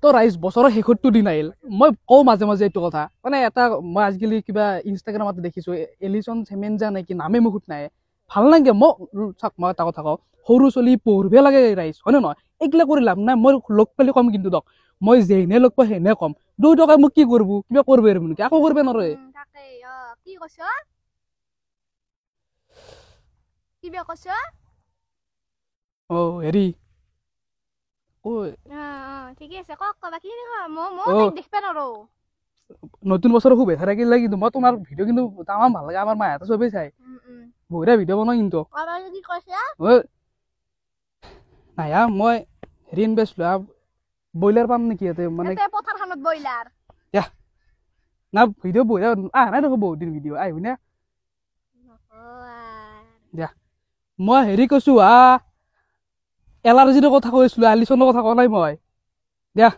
তো ৰাইজ বছৰৰ শেষৰটো দিন আহিল মই কওঁ মাজে মাজে এইটো কথা মানে এটা মই আজিকালি কিবা ইনষ্টাগ্ৰামত দেখিছো এলিছন চেমেঞ্জা নেকি নামে মুখত নাই ভাল লাগে মই চাওক মই এটা কথা কওঁ সৰু চলি পঢ়িব লাগে ৰাইজ হয়নে নহয় এইগিলা কৰি লাভ নাই মই লগ পালে কম কিন্তু দক মই যেনে লগ পাই সেনে কম 2 টকা মোক কি কৰিব কিবা কৰিব পাৰিব নেকি আকৌ কৰিব নৰে কি কৈছ কিবা কৈছ হেৰি ঠিকে আছে কক কবা কি মই দেখিব নৰো নতুন বছৰৰ শুভেচ্ছা থাকিলে কিন্তু মই তোমাৰ ভিডিঅ' কিন্তু তামাম ভাল লাগে আমাৰ মাহঁতে চবেই চাই বঢ়িয়া ভিডিঅ' বনাও কিন্তু নাই মই হেৰি বেচলো ব্ৰইলাৰ পাম নেকি ইয়াতে মানে পথাৰখনত ব্ৰইলাৰ না ভিডিঅ' বঢ়িয়া নাই দেখো বহুত দিন ভিডিঅ' আহিবি নে দিয়া মই হেৰি কৈছো এলাৰ্জিৰ কথা কৈছিলো এলিছনৰ কথা কোৱা নাই মই দিয়া